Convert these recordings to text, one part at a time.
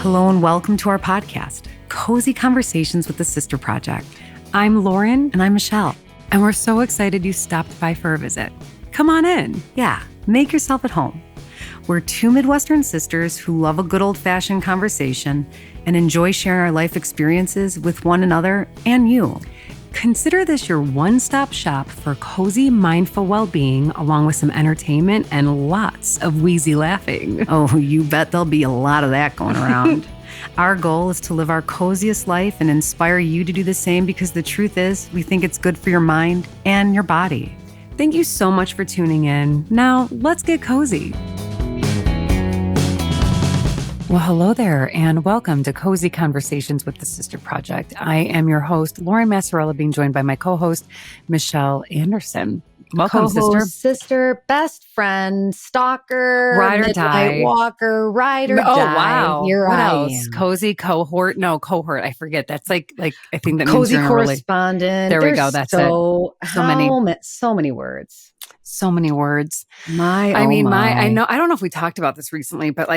Hello and welcome to our podcast, Cozy Conversations with the Sister Project. I'm Lauren. And I'm Michelle. And we're so excited you stopped by for a visit. Come on in. Yeah, make yourself at home. We're two Midwestern sisters who love a good old-fashioned conversation and enjoy sharing our life experiences with one another and you. Consider this your one-stop shop for cozy, mindful well-being, along with some entertainment and lots of wheezy laughing. Oh, you bet there'll be a lot of that going around. Our goal is to live our coziest life and inspire you to do the same because the truth is, we think it's good for your mind and your body. Thank you so much for tuning in. Now, let's get cozy. Well, hello there, and welcome to Cozy Conversations with the Sister Project. I am your host, Lauren Massarella, being joined by my co-host, Michelle Anderson. Welcome, sister, best friend, stalker, ride or die, walker, ride or die. Oh, wow. Here what I else? am. Cozy cohort. No, cohort. I forget. That's like I think that cozy means correspondent. There we go. That's it. So many words. So many words. I know. I don't know if we talked about this recently, but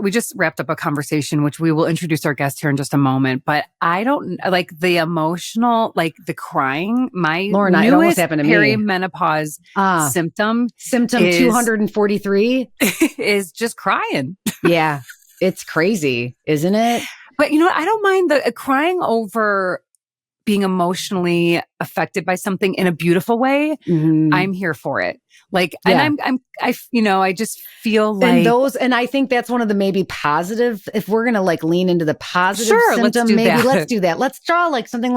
we just wrapped up a conversation, which we will introduce our guest here in just a moment. But I don't like the emotional, like the crying. My Lauren, it almost happened to me. Perimenopause symptom 243 is just crying. Yeah, it's crazy, isn't it? But you know what? I don't mind the crying over being emotionally affected by something in a beautiful way. Mm-hmm. I'm here for it. And I just feel like and I think that's one of the maybe positive, if we're going to lean into the positive symptom, let's do that. Let's draw something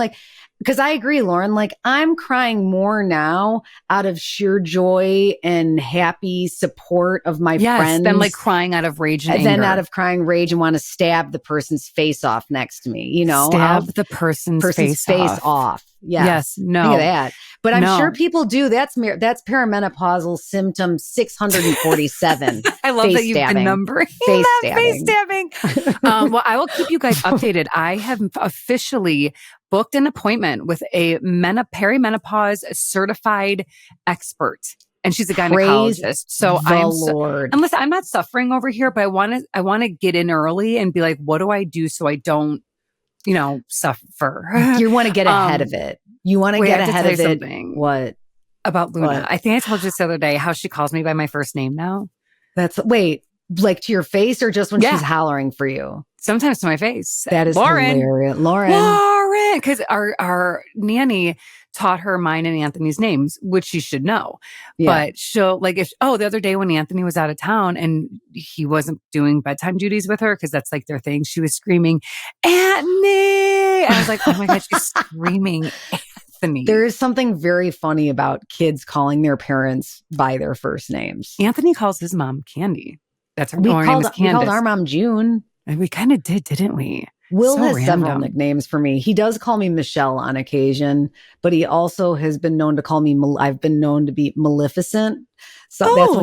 because I agree, Lauren, I'm crying more now out of sheer joy and happy support of my friends. Than crying out of rage and anger. Then out of crying rage and want to stab the person's face off next to me, Stab the person's face off. Yeah. Yes. No. Think of that. But I'm sure people do. That's perimenopausal symptom 647. I love that you've been numbering face stabbing. Well, I will keep you guys updated. I have officially booked an appointment with a perimenopause certified expert. And she's a gynecologist. So Lord. And listen, I'm not suffering over here, but I want to get in early and be like, what do I do so I don't suffer? You want to get ahead of it. You want to get ahead of it. Something. What? About Luna. What? I think I told you this the other day how she calls me by my first name now. Wait, to your face or just when she's hollering for you? Sometimes to my face. That is Lauren. Hilarious. Lauren. Because our nanny taught her mine and Anthony's names, which she should know. Yeah. But she'll the other day when Anthony was out of town and he wasn't doing bedtime duties with her, because that's their thing, she was screaming, Anthony! I was like, oh my God, she's screaming Anthony. There is something very funny about kids calling their parents by their first names. Anthony calls his mom Candy. That's her name is Candace. We called our mom June. And we kind of did, didn't we? Will has several nicknames for me. He does call me Michelle on occasion, but he also has been known to call me, I've been known to be Maleficent. So that's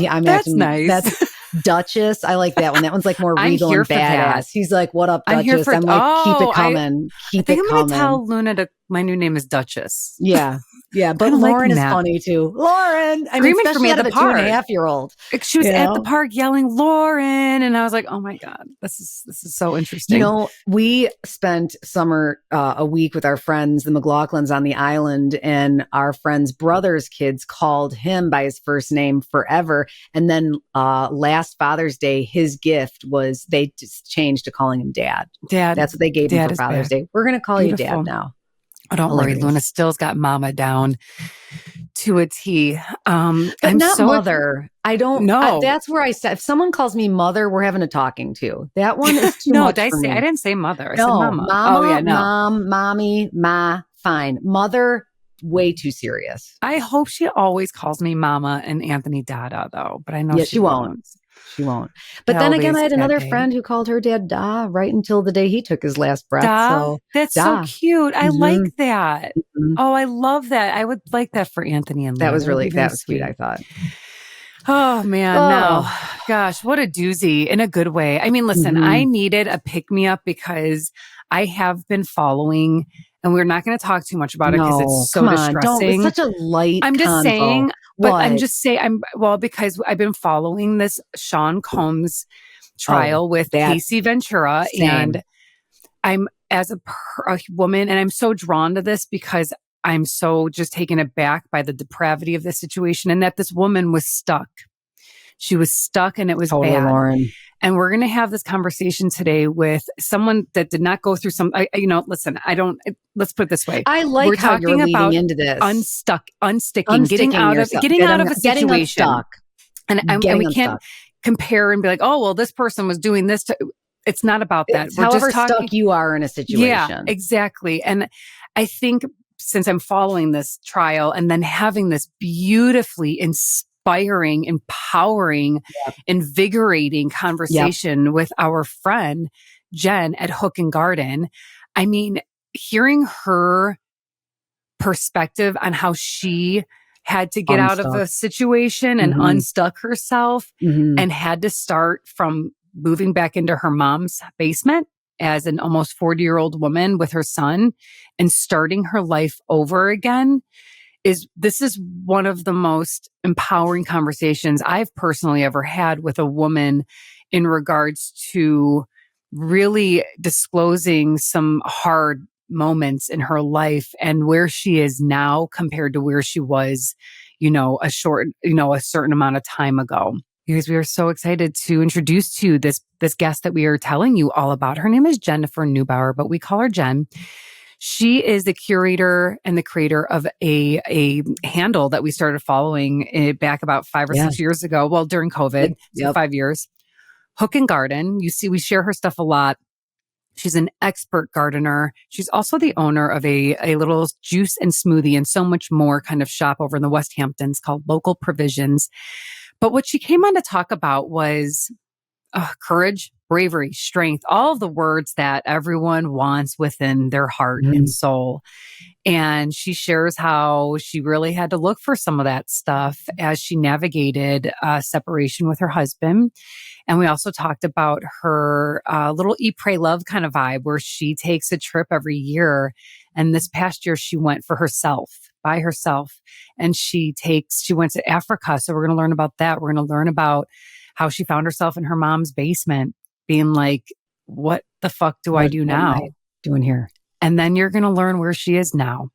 I'm that's acting, nice. That's Duchess. I like that one. That one's more regal and badass. That. He's like, what up, Duchess? I'm keep it coming. I think I'm going to tell Luna my new name is Duchess. Yeah. Yeah, but Lauren is funny too. Lauren, screaming for me at the park. 2.5-year-old. She was at the park yelling Lauren, and I was like, "Oh my God, this is so interesting." We spent summer a week with our friends, the McLaughlins, on the island, and our friend's brother's kids called him by his first name forever. And then last Father's Day, his gift was they just changed to calling him Dad. Dad. That's what they gave him for Father's Day. We're going to call you Dad now. Oh, don't worry, Luna still's got Mama down to a T. But not Mother. I don't know. That's where I said, if someone calls me Mother, we're having a talking to. That one is too much for me. I didn't say Mother. I said Mama. Mom, Mommy, Ma, fine. Mother, way too serious. I hope she always calls me Mama and Anthony Dada, though. But I know she won't. She won't. But then again, I had another friend who called her dad Da right until the day he took his last breath. Da? That's so cute. I like that. Mm-hmm. Oh, I love that. I would like that for Anthony and Luna. That was sweet, I thought. Oh, man. No. Gosh, what a doozy in a good way. I mean, listen, I needed a pick-me-up because I have been following, and we're not going to talk too much about it because it's so distressing. It's such a light I'm just convo. saying, but what? I'm just saying, because I've been following this Sean Combs trial with that Casey Ventura. same. And I'm as a woman, and I'm so drawn to this because I'm so just taken aback by the depravity of this situation and that this woman was stuck. She was stuck and it was Totally, bad. Lauren. And we're going to have this conversation today with someone that did not go through listen, let's put it this way. I like we're how talking you're about leading into this. Unsticking, getting out of a situation. Getting unstuck. And we can't compare and be like, oh, well, this person was doing this. It's not about that. It's however stuck you are in a situation. Yeah, exactly. And I think since I'm following this trial and then having this beautifully inspiring, empowering, invigorating conversation with our friend, Jen at Hook and Garden, I mean, hearing her perspective on how she had to get out of a situation and unstuck herself and had to start from moving back into her mom's basement as an almost 40-year-old woman with her son and starting her life over again. This is one of the most empowering conversations I've personally ever had with a woman in regards to really disclosing some hard moments in her life and where she is now compared to where she was, a certain amount of time ago. Because we are so excited to introduce to you this guest that we are telling you all about. Her name is Jennifer Neubauer, but we call her Jen. She is the curator and the creator of a handle that we started following back about 5 or 6 years ago. Well, during COVID, so 5 years. Hook and Garden. You see, we share her stuff a lot. She's an expert gardener. She's also the owner of a little juice and smoothie and so much more kind of shop over in the West Hamptons called Local Provisions. But what she came on to talk about was courage, bravery, strength, all of the words that everyone wants within their heart and soul. And she shares how she really had to look for some of that stuff as she navigated separation with her husband. And we also talked about her little eat, pray, love kind of vibe where she takes a trip every year. And this past year, she went for herself, by herself. And she went to Africa. So we're going to learn about that. We're going to learn about how she found herself in her mom's basement being like, what the fuck do I do now? What am I doing here? And then you're going to learn where she is now.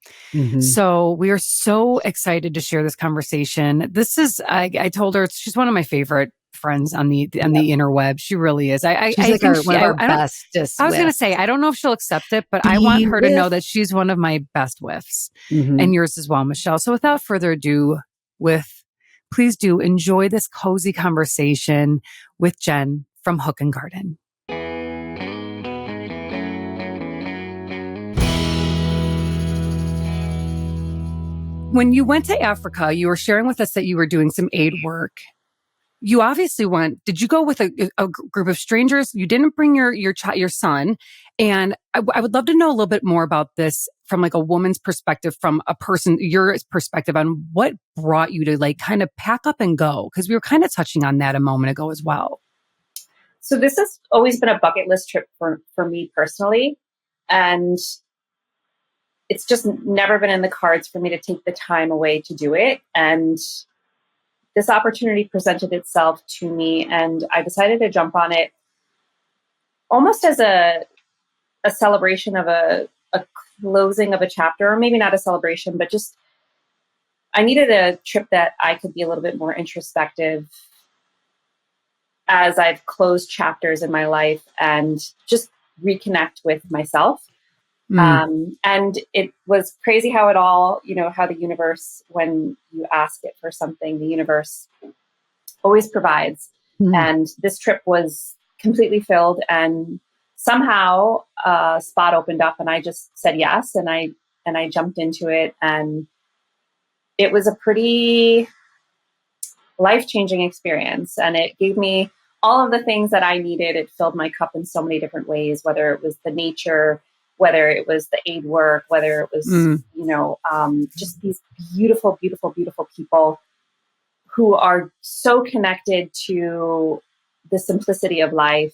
So we are so excited to share this conversation. This is, I told her she's one of my favorite friends on the interweb. She really is. She's one of our bestest. I was going to say, I don't know if she'll accept it, but I want her to know that she's one of my best whiffs and yours as well, Michelle. So without further ado, please do enjoy this cozy conversation with Jen from Hook and Garden. When you went to Africa, you were sharing with us that you were doing some aid work. You obviously did you go with a group of strangers? You didn't bring your son. And I would love to know a little bit more about this from like a woman's perspective, from your perspective on what brought you to like kind of pack up and go. Because we were kind of touching on that a moment ago as well. So this has always been a bucket list trip for me personally. And it's just never been in the cards for me to take the time away to do it. And this opportunity presented itself to me and I decided to jump on it almost as a celebration of a closing of a chapter, or maybe not a celebration, but just I needed a trip that I could be a little bit more introspective as I've closed chapters in my life and just reconnect with myself. And it was crazy how it all, how the universe, when you ask it for something, the universe always provides. And this trip was completely filled and somehow a spot opened up and I just said yes. And I jumped into it and it was a pretty life-changing experience. And it gave me all of the things that I needed. It filled my cup in so many different ways, whether it was the nature, whether it was the aid work, whether it was, just these beautiful, beautiful, beautiful people who are so connected to the simplicity of life.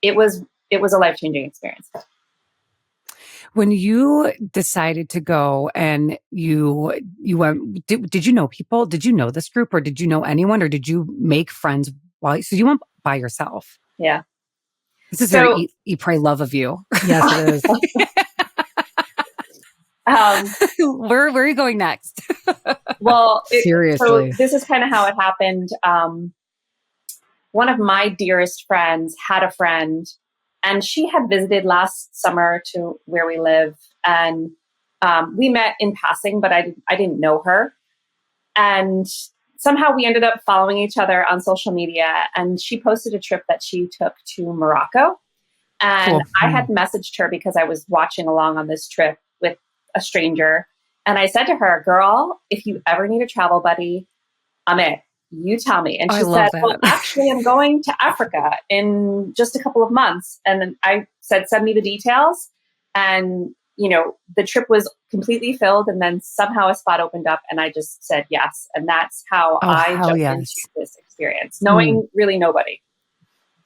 It was a life-changing experience. When you decided to go and you went, did you know people? Did you know this group or did you know anyone or did you make friends? So you went by yourself. Yeah. This is very eat, pray, love of you. Yes, it is. Where are you going next? Well, seriously. So this is kind of how it happened. One of my dearest friends had a friend, and she had visited last summer to where we live, and we met in passing, but I didn't know her. And somehow we ended up following each other on social media, and she posted a trip that she took to Morocco. And Cool. I had messaged her because I was watching along on this trip with a stranger. And I said to her, girl, if you ever need a travel buddy, I'm it. You tell me. And she said, well, actually, I'm going to Africa in just a couple of months. And then I said, send me the details. And, the trip was completely filled. And then somehow a spot opened up and I just said yes. And that's how I jumped into this experience, knowing really nobody.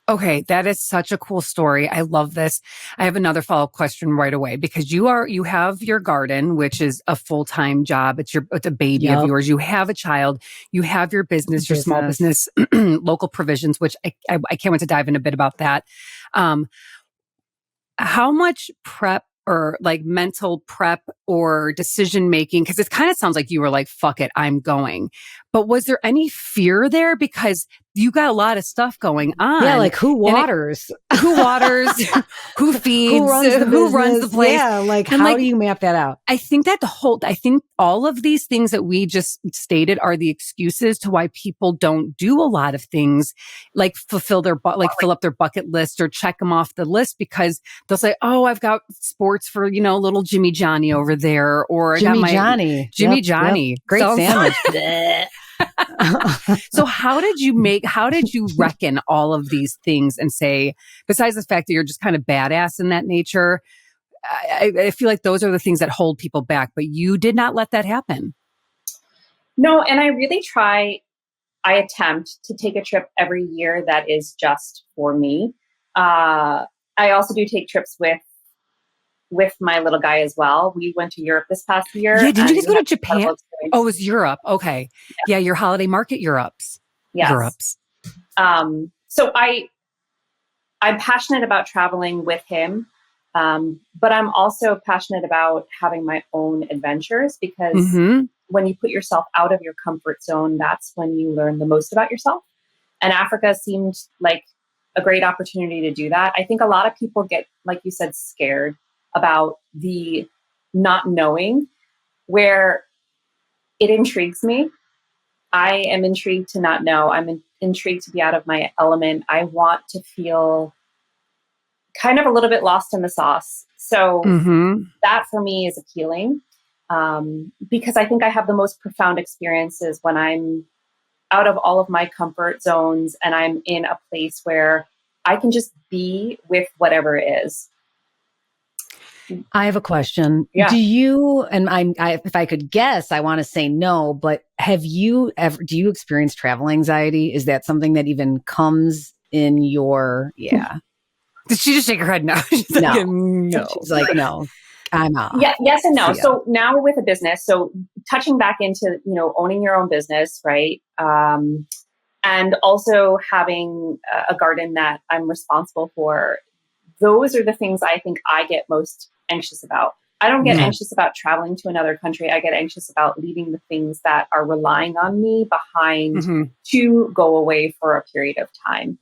Okay, that is such a cool story. I love this. I have another follow-up question right away because you have your garden, which is a full-time job. It's a baby of yours. You have a child. You have your business, your small business, local provisions, which I can't wait to dive in a bit about that. How much prep or like mental prep or decision making? Because it kind of sounds like you were like, fuck it, I'm going. But was there any fear there? Because you got a lot of stuff going on. Yeah, like who waters? Who feeds? Who runs the place? Yeah, like how do you map that out? I think all of these things that we just stated are the excuses to why people don't do a lot of things, like fill up their bucket list or check them off the list because they'll say, "Oh, I've got sports for little Jimmy Johnny over there," or Jimmy Johnny, great sandwich. So how did you reckon all of these things and say, besides the fact that you're just kind of badass in that nature, I feel like those are the things that hold people back, but you did not let that happen. No, and I attempt to take a trip every year that is just for me. I also do take trips with my little guy as well. We went to Europe this past year. Yeah, did you guys go to Japan? Oh, it was Europe. Okay. Yeah, your holiday market Europe's. Yes. Europe's. So I'm passionate about traveling with him, but I'm also passionate about having my own adventures because when you put yourself out of your comfort zone, that's when you learn the most about yourself. And Africa seemed like a great opportunity to do that. I think a lot of people get, like you said, scared about the not knowing, where it intrigues me. I am intrigued to not know. I'm intrigued to be out of my element. I want to feel kind of a little bit lost in the sauce. So that for me is appealing because I think I have the most profound experiences when I'm out of all of my comfort zones and I'm in a place where I can just be with whatever it is. I have a question. Yeah. Do you, and if I could guess, I want to say no, but do you experience travel anxiety? Is that something that even comes in your, Did she just shake her head? No. No. She's like, no, I'm off. Yeah, yes and no. So now with a business, so touching back into, owning your own business, right? And also having a garden that I'm responsible for. Those are the things I think I get most anxious about. I don't get anxious about traveling to another country. I get anxious about leaving the things that are relying on me behind to go away for a period of time.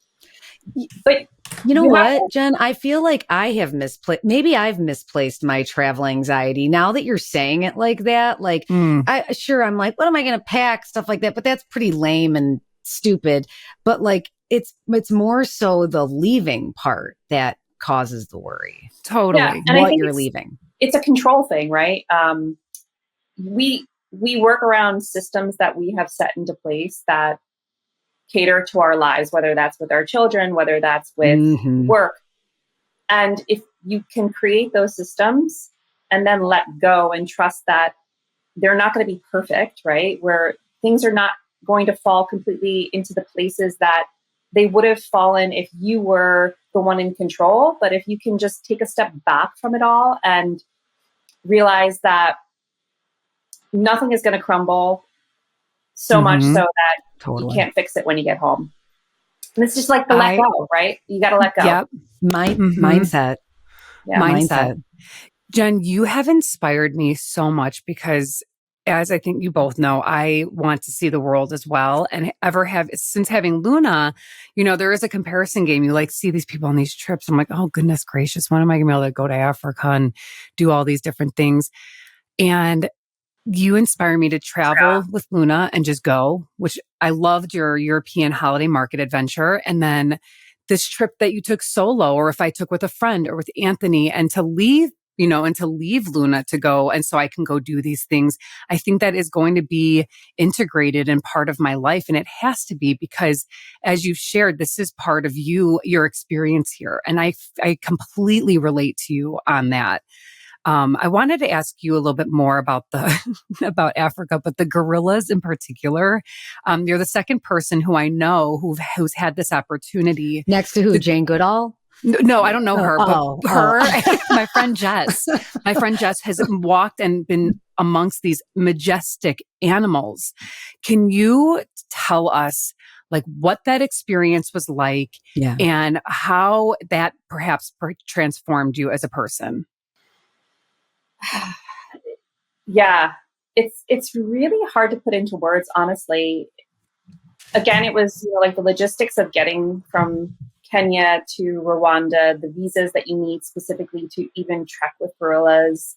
But you know what, Jen? I feel like I've misplaced my travel anxiety. Now that you're saying it like that, like I'm like, what am I going to pack? Stuff like that. But that's pretty lame and stupid. But like, it's more so the leaving part that causes the worry. Totally. Yeah, and what you're leaving. It's a control thing, right? We work around systems that we have set into place that cater to our lives, whether that's with our children, whether that's with work. And if you can create those systems and then let go and trust that they're not going to be perfect, right? Where things are not going to fall completely into the places that they would have fallen if you were the one in control. But if you can just take a step back from it all and realize that nothing is going to crumble so much so that you can't fix it when you get home. And it's just like the let go, right? You got to let go. Yep. Mindset. Yeah. Mindset. Jen, you have inspired me so much because, as I think you both know, I want to see the world as well, and since having Luna, there is a comparison game. You like see these people on these trips. I'm like, oh goodness gracious, when am I going to be able to go to Africa and do all these different things? And you inspire me to travel with Luna and just go, which I loved your European holiday market adventure. And then this trip that you took solo, or if I took with a friend or with Anthony, and to leave Luna to go. And so I can go do these things. I think that is going to be integrated in part of my life. And it has to be, because as you've shared, this is part of your experience here. And I completely relate to you on that. I wanted to ask you a little bit more about about Africa, but the gorillas in particular. You're the second person who I know who's had this opportunity. Next to who? Jane Goodall? No, I don't know her, but my friend Jess. My friend Jess has walked and been amongst these majestic animals. Can you tell us what that experience was like, and how that perhaps transformed you as a person? Yeah, it's really hard to put into words, honestly. Again, it was like the logistics of getting from Kenya to Rwanda, the visas that you need specifically to even trek with gorillas,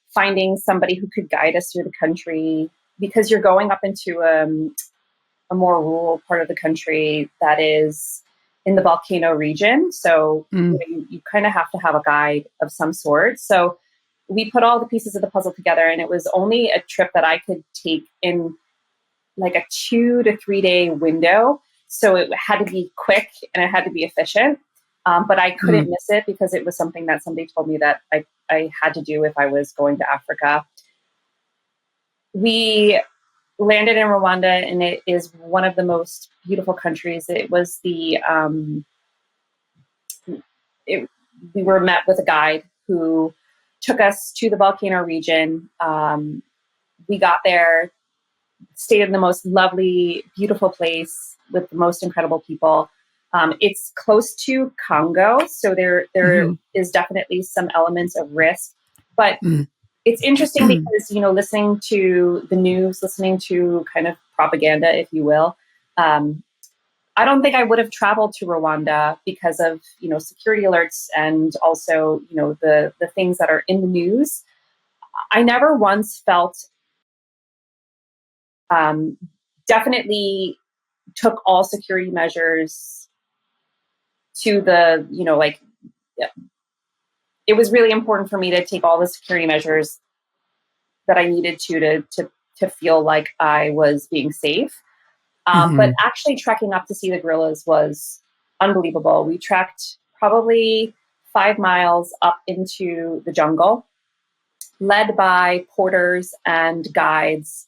finding somebody who could guide us through the country, because you're going up into a more rural part of the country that is in the volcano region. So you kind of have to have a guide of some sort. So we put all the pieces of the puzzle together, and it was only a trip that I could take in like a 2 to 3 day window. So it had to be quick and it had to be efficient. But I couldn't miss it, because it was something that somebody told me that I had to do if I was going to Africa. We landed in Rwanda, and it is one of the most beautiful countries. It was we were met with a guide who took us to the volcano region. We got there, stayed in the most lovely, beautiful place with the most incredible people. It's close to Congo, so there is definitely some elements of risk. But it's interesting because, listening to the news, listening to kind of propaganda, if you will, I don't think I would have traveled to Rwanda because of, security alerts and also, the things that are in the news. I never once felt, definitely took all security measures to the, it was really important for me to take all the security measures that I needed to feel like I was being safe. But actually trekking up to see the gorillas was unbelievable. We trekked probably 5 miles up into the jungle, led by porters and guides,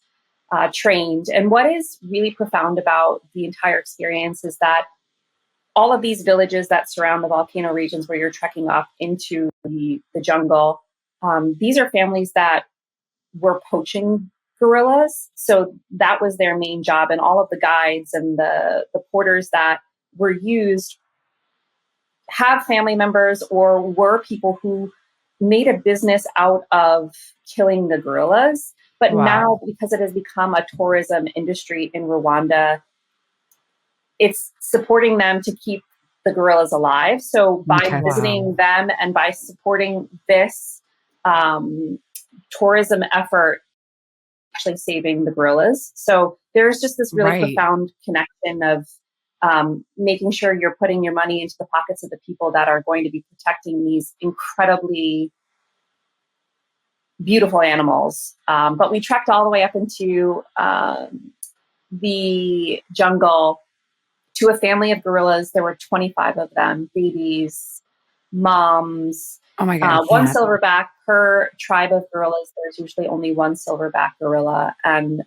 trained. And what is really profound about the entire experience is that all of these villages that surround the volcano regions where you're trekking up into the jungle, these are families that were poaching gorillas. So that was their main job. And all of the guides and the porters that were used have family members or were people who made a business out of killing the gorillas. But now, because it has become a tourism industry in Rwanda, it's supporting them to keep the gorillas alive. So by visiting them and by supporting this tourism effort, actually saving the gorillas. So there's just this really profound connection of making sure you're putting your money into the pockets of the people that are going to be protecting these incredibly beautiful animals. But we trekked all the way up into the jungle to a family of gorillas. There were 25 of them, babies, moms. Oh my God. One silverback per tribe of gorillas. There's usually only one silverback gorilla. And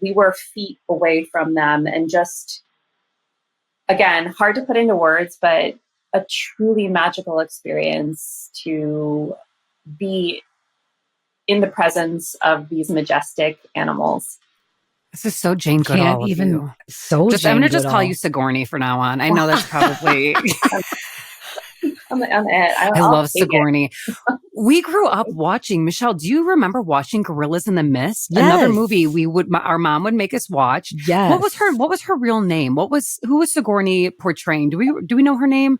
we were feet away from them. And just, again, hard to put into words, but a truly magical experience to be in the presence of these majestic animals. This is so Jane Can't Goodall of even you. so I'm Jane going to just call Goodall. you Sigourney for now on. I know that's probably. I'm it. I I'll love take it. Sigourney. We grew up watching, Michelle, do you remember watching Gorillas in the Mist? Yes. Another movie our mom would make us watch. Yes. What was her real name? Who was Sigourney portraying? Do we know her name?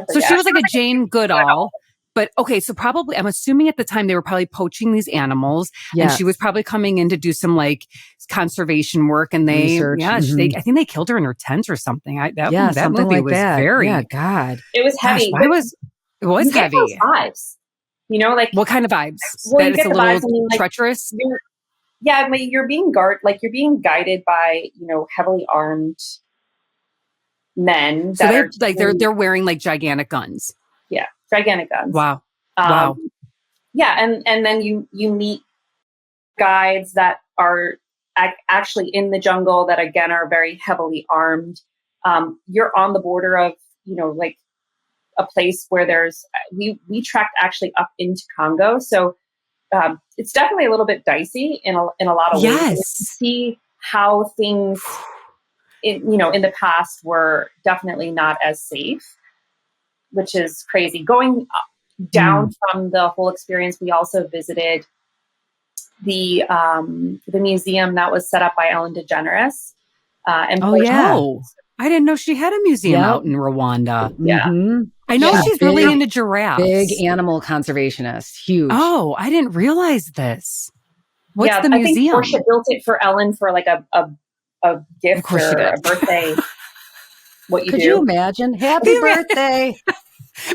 So she was like a Jane Goodall. But okay, so probably, I'm assuming at the time they were probably poaching these animals, and she was probably coming in to do some like conservation work, and research. I think they killed her in her tent or something. That something movie like was that. very, yeah, God, it was heavy. It was you heavy. Get those vibes, you know, like what kind of vibes? Well, that you it's get a the little vibes. I mean, like, treacherous. You're being you're being guided by heavily armed men. So they're wearing like gigantic guns. Yeah, gigantic guns. Wow. Wow. Yeah, and then you meet guides that are actually in the jungle that again are very heavily armed. You're on the border of like a place where we trekked actually up into Congo, so it's definitely a little bit dicey in a lot of ways. Yes. You see how things in the past were definitely not as safe, which is crazy. Going down from the whole experience, we also visited the museum that was set up by Ellen DeGeneres. I didn't know she had a museum out in Rwanda. Yeah. Mm-hmm. I know she's really into giraffes. Big animal conservationist. Huge. Oh, I didn't realize this. What's the museum? I think Portia built it for Ellen for like a gift or a birthday. Could you imagine? Happy birthday.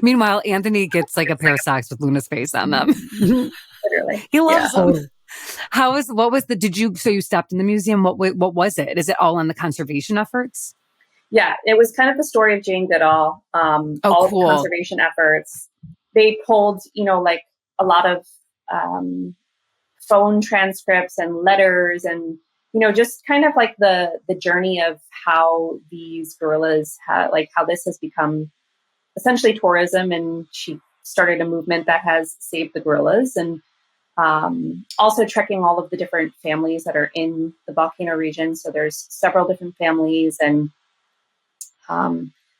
Meanwhile, Anthony gets like a pair of socks with Luna's face on them. Literally. He loves them. So you stopped in the museum? What was it? Is it all on the conservation efforts? Yeah, it was kind of the story of Jane Goodall. All of the conservation efforts. They pulled, like a lot of phone transcripts and letters and, just kind of like the journey of how these gorillas how this has become essentially tourism. And she started a movement that has saved the gorillas, and also trekking all of the different families that are in the volcano region. So there's several different families, and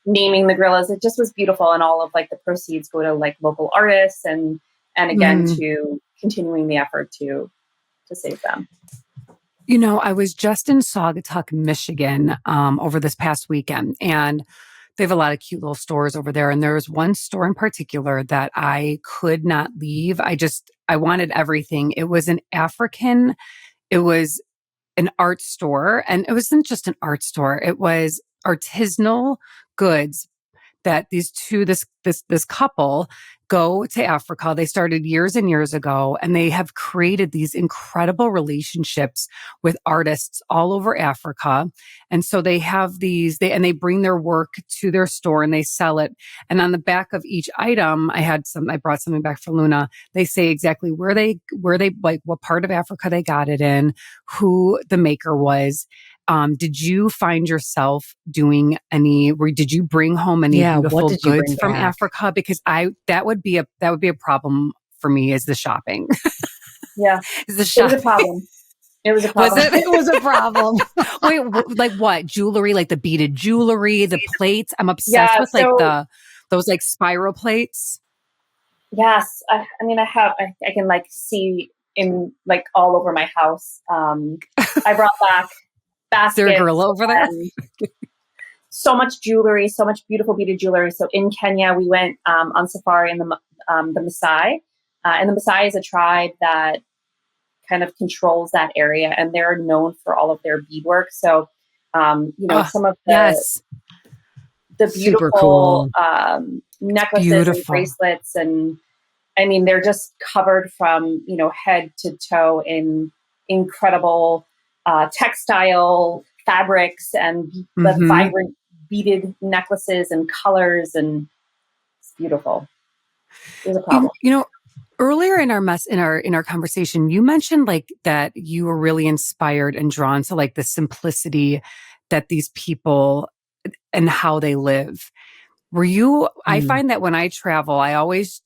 naming the gorillas. It just was beautiful. And all of like the proceeds go to like local artists and again, to continuing the effort to save them. I was just in Saugatuck, Michigan, over this past weekend, and they have a lot of cute little stores over there. And there was one store in particular that I could not leave. I wanted everything. It was an art store, and it wasn't just an art store. It was artisanal goods that this couple go to Africa. They started years and years ago, and they have created these incredible relationships with artists all over Africa. And so they have they bring their work to their store and they sell it. And on the back of each item, I brought something back for Luna. They say exactly where they like what part of Africa they got it in, who the maker was. Did you find yourself doing did you bring home any beautiful goods from Africa? Because that would be a problem for me, is the shopping. Yeah. It was a problem. It was a problem. Was it? It was a problem. Wait, like what? Jewelry, like the beaded jewelry, the plates. I'm obsessed with those like spiral plates. Yes. I can like see in like all over my house. I brought back baskets. Is there a girl over there? So much jewelry, so much beautiful beaded jewelry. So in Kenya, we went on safari in the Maasai. And the Maasai is a tribe that kind of controls that area, and they're known for all of their beadwork. So, some of the beautiful cool. necklaces and bracelets, and I mean, they're just covered from head to toe in incredible textile fabrics and the vibrant beaded necklaces and colors, and it's beautiful. It was a problem. Earlier in our conversation, you mentioned like that you were really inspired and drawn to like the simplicity that these people and how they live. Were you? I find that when I travel, I always,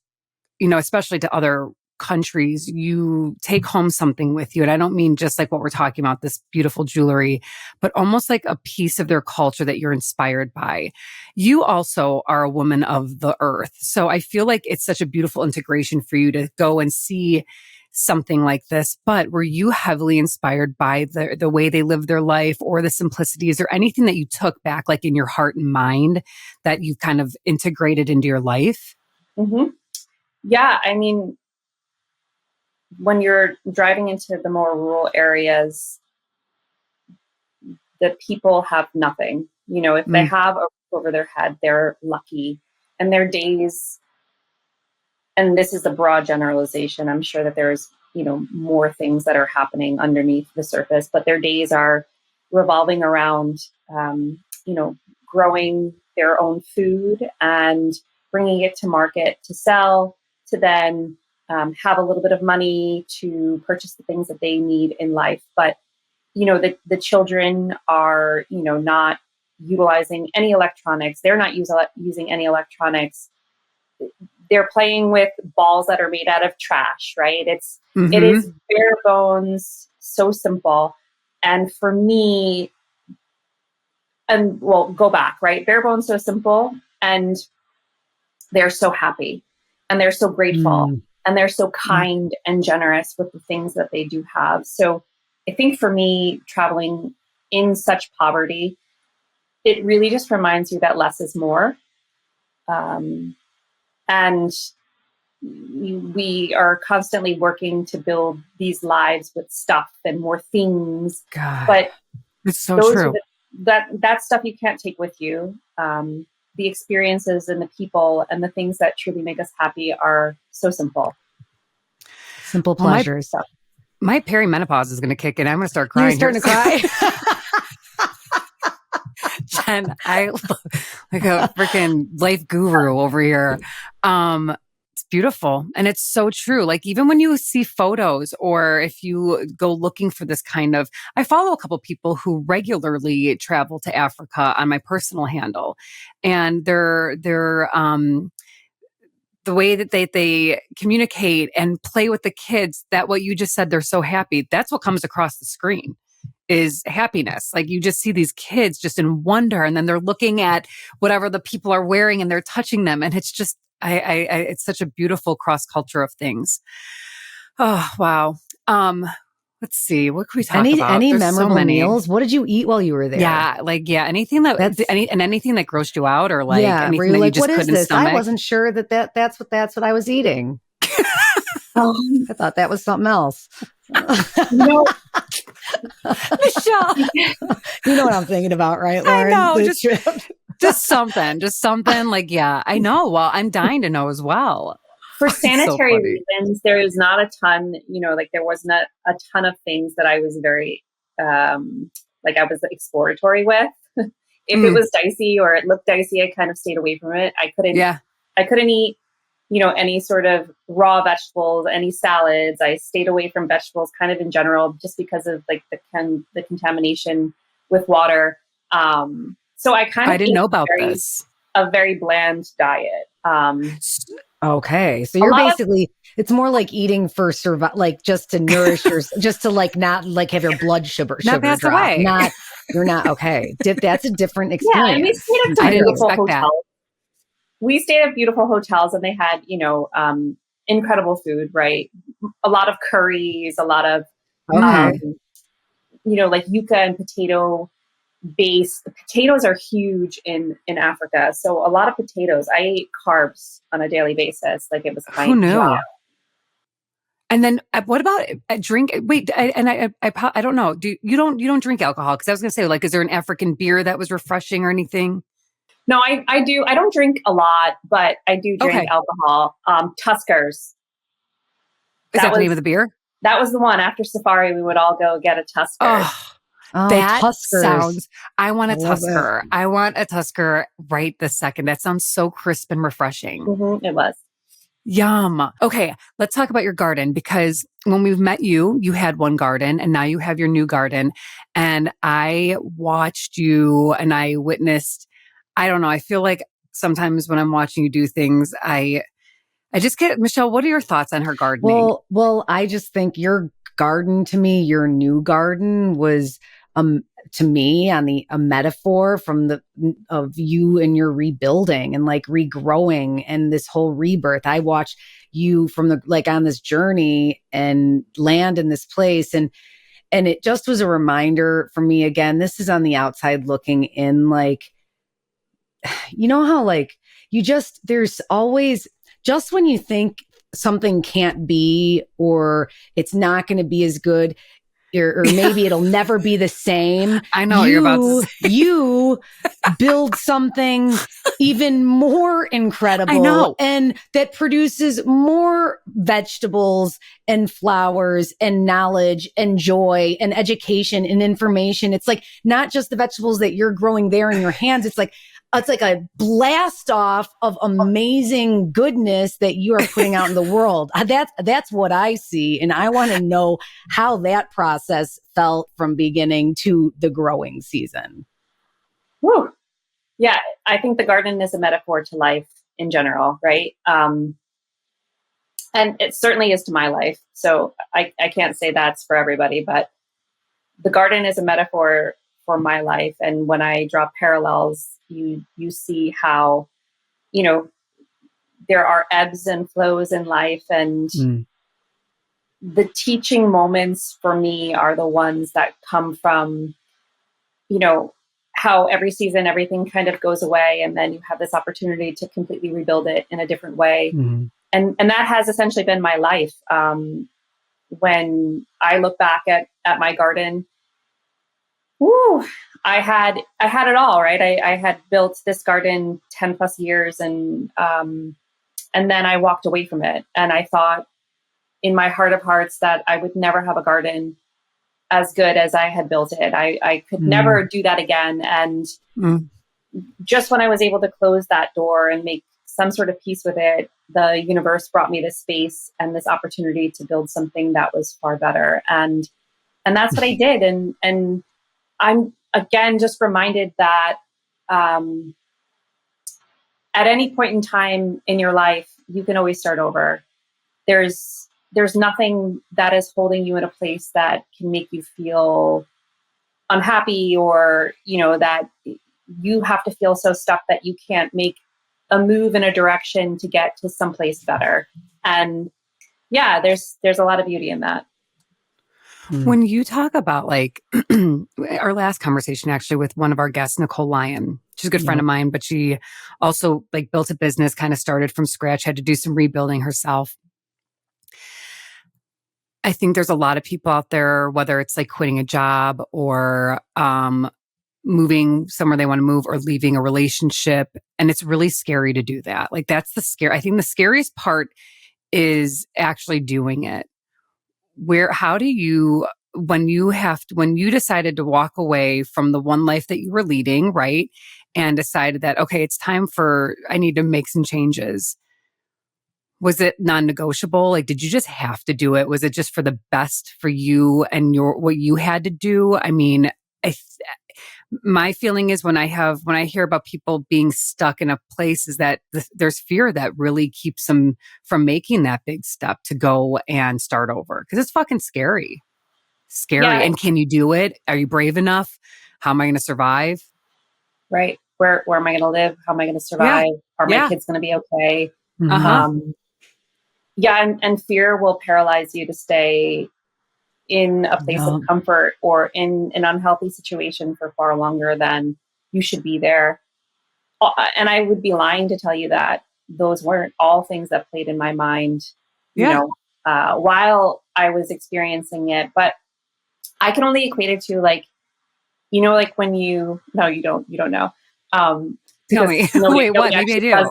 especially to other countries, you take home something with you. And I don't mean just like what we're talking about, this beautiful jewelry, but almost like a piece of their culture that you're inspired by. You also are a woman of the earth. So I feel like it's such a beautiful integration for you to go and see something like this. But were you heavily inspired by the way they live their life or the simplicity? Is there anything that you took back, like in your heart and mind, that you kind of integrated into your life? Mm-hmm. Yeah, I mean, when you're driving into the more rural areas, the people have nothing. You know, if they have a roof over their head, they're lucky. And their days, and this is a broad generalization, I'm sure that there's, you know, more things that are happening underneath the surface, but their days are revolving around, you know, growing their own food and bringing it to market to sell, to then have a little bit of money to purchase the things that they need in life. But, you know, the children are, you know, not utilizing any electronics. They're not using any electronics. They're playing with balls that are made out of trash, right? It is bare bones, so simple. And for me, and well, go back, right? Bare bones, so simple, and they're so happy, and they're so grateful, and they're so kind and generous with the things that they do have. So I think for me, traveling in such poverty, it really just reminds you that less is more. And we are constantly working to build these lives with stuff and more things. God, but it's so true. That stuff you can't take with you. The experiences and the people and the things that truly make us happy are so simple. Simple pleasures. My perimenopause is going to kick in. I'm going to start crying. You're starting to cry? Jen, I like a freaking life guru over here. It's beautiful. And it's so true. Like even when you see photos or if you go looking for this kind of, I follow a couple people who regularly travel to Africa on my personal handle, and they're the way that they communicate and play with the kids, that what you just said, they're so happy. That's what comes across the screen is happiness. Like you just see these kids just in wonder, and then they're looking at whatever the people are wearing and they're touching them. And it's just, it's such a beautiful cross culture of things. Oh, wow. Let's see. What could we talk about? Any There's memorable meals? What did you eat while you were there? Yeah. Anything anything that grossed you out, or like anything that you just couldn't stomach? I wasn't sure that's what I was eating. I thought that was something else. No. Michelle, you know what I'm thinking about, right, Lauren? I know, just something like, yeah, I know. Well, I'm dying to know as well. For sanitary reasons, there is not a ton, you know, like there wasn't a ton of things that I was very, like I was exploratory with. If it was dicey or it looked dicey, I kind of stayed away from it. I couldn't eat, you know, any sort of raw vegetables, any salads. I stayed away from vegetables kind of in general, just because of like the contamination with water. So I didn't know about this. A very bland diet. Okay. So you're basically, it's more like eating for like just to nourish just to like not like have your blood sugar pass drop. away. You're not okay. That's a different experience. Yeah, and we stayed at I didn't beautiful expect hotels. that. We stayed at beautiful hotels, and they had, you know, incredible food, right? A lot of curries, a lot of, you know, like yuca and potato base. The potatoes are huge in Africa. So a lot of potatoes. I ate carbs on a daily basis. Like it was my Who knew? job. And then what about a drink? Wait, I don't know. You don't drink alcohol? Because I was going to say, like, is there an African beer that was refreshing or anything? No, I do. I don't drink a lot, but I do drink alcohol. Tuskers. Is that the name of the beer? That was the one. After Safari, we would all go get a Tusker. That Tuskers. sounds, I want a Tusker. I want a Tusker right this second. That sounds so crisp and refreshing. It was. Yum. Okay, let's talk about your garden, because when we've met you, you had one garden and now you have your new garden. And I watched you and I witnessed, I don't know, I feel like sometimes when I'm watching you do things, I just get, Michelle, what are your thoughts on her gardening? Well, I just think your garden to me, your new garden was, to me a metaphor of you and your rebuilding and like regrowing and this whole rebirth. I watched you from on this journey and land in this place. And it just was a reminder for me, again, this is on the outside looking in, like, you know how like there's always, just when you think something can't be, or it's not going to be as good, or maybe it'll never be the same. I know what you're about to say. You build something even more incredible. I know. And that produces more vegetables and flowers and knowledge and joy and education and information. It's like not just the vegetables that you're growing there in your hands. It's like a blast off of amazing goodness that you are putting out in the world. That's what I see. And I want to know how that process felt from beginning to the growing season. Woo. Yeah, I think the garden is a metaphor to life in general, right? And it certainly is to my life. So I can't say that's for everybody, but the garden is a metaphor for my life. And when I draw parallels, you see how, there are ebbs and flows in life. And the teaching moments for me are the ones that come from, how every season, everything kind of goes away. And then you have this opportunity to completely rebuild it in a different way. Mm-hmm. And that has essentially been my life. When I look back at my garden, I had it all, right? I had built this garden 10 plus years, and then I walked away from it. And I thought in my heart of hearts that I would never have a garden as good as I had built it. I could never do that again. And just when I was able to close that door and make some sort of peace with it, the universe brought me this space and this opportunity to build something that was far better. And that's what I did. And I'm again just reminded that at any point in time in your life, you can always start over. There's nothing that is holding you in a place that can make you feel unhappy, or that you have to feel so stuck that you can't make a move in a direction to get to someplace better. And yeah, there's a lot of beauty in that. When you talk about like our last conversation actually with one of our guests, Nicole Lyon, she's a good friend of mine, but she also like built a business, kind of started from scratch, had to do some rebuilding herself. I think there's a lot of people out there, whether it's like quitting a job or moving somewhere they want to move, or leaving a relationship. And it's really scary to do that. Like that's I think the scariest part is actually doing it. How do you, when you decided to walk away from the one life that you were leading, right? And decided that, okay, it's time I need to make some changes. Was it non-negotiable? Like, did you just have to do it? Was it just for the best for you and what you had to do? I mean, my feeling is when I hear about people being stuck in a place is that there's fear that really keeps them from making that big step to go and start over. Because it's fucking scary. Yeah. And can you do it? Are you brave enough? How am I going to survive? Right. Where am I going to live? How am I going to survive? Are my kids going to be okay? And fear will paralyze you to stay in a place of comfort or in an unhealthy situation for far longer than you should be there. And I would be lying to tell you that those weren't all things that played in my mind, while I was experiencing it. But I can only equate it to like when you don't know. Tell me. Wait, what? Maybe I do.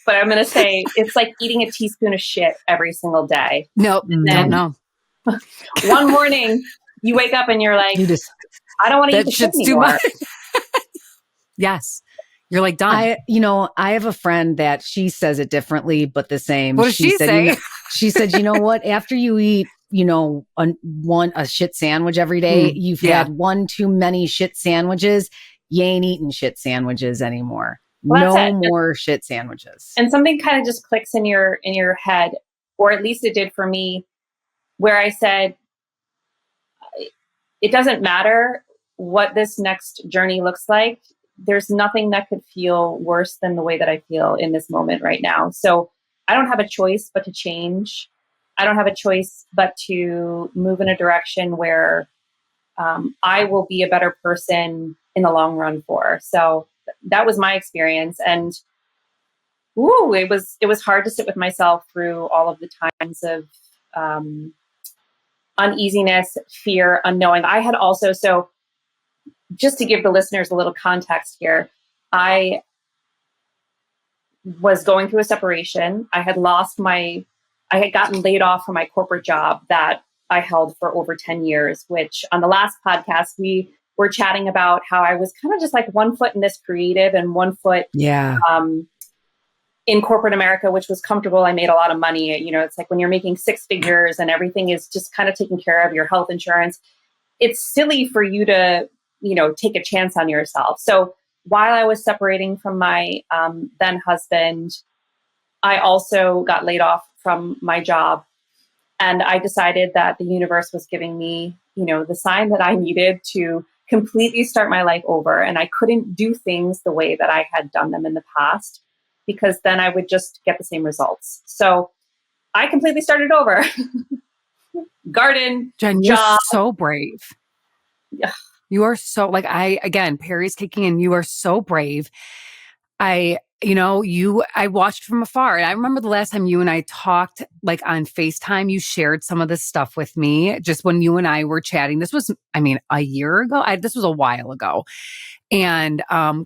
But I'm going to say it's like eating a teaspoon of shit every single day. Nope. Don't know. One morning you wake up and you're like, I don't want to eat the shit anymore. Yes. You're like, done. I have a friend that she says it differently, but the same. What does she say? She said, you know what? After you eat, a shit sandwich every day, you've had one too many shit sandwiches. You ain't eating shit sandwiches anymore. Well, that's No it. more shit sandwiches. And something kind of just clicks in your head, or at least it did for me, where I said, it doesn't matter what this next journey looks like. There's nothing that could feel worse than the way that I feel in this moment right now. So I don't have a choice but to change. I don't have a choice but to move in a direction where I will be a better person in the long run for. So that was my experience. And it was hard to sit with myself through all of the times of uneasiness, fear, unknowing. I had also, so just to give the listeners a little context here, I was going through a separation. I had gotten laid off from my corporate job that I held for over 10 years, which on the last podcast, we were chatting about how I was kind of just like one foot in this creative and one foot in corporate America, which was comfortable. I made a lot of money. You know, it's like when you're making six figures and everything is just kind of taken care of, your health insurance, it's silly for you to, take a chance on yourself. So while I was separating from my then husband, I also got laid off from my job. And I decided that the universe was giving me, the sign that I needed to completely start my life over. And I couldn't do things the way that I had done them in the past, because then I would just get the same results. So I completely started over. Garden, Jen, job. you're so brave. Yeah. You are so, Perry's kicking in. You are so brave. I watched from afar. And I remember the last time you and I talked, like on FaceTime, you shared some of this stuff with me just when you and I were chatting. This was, a year ago. This was a while ago. And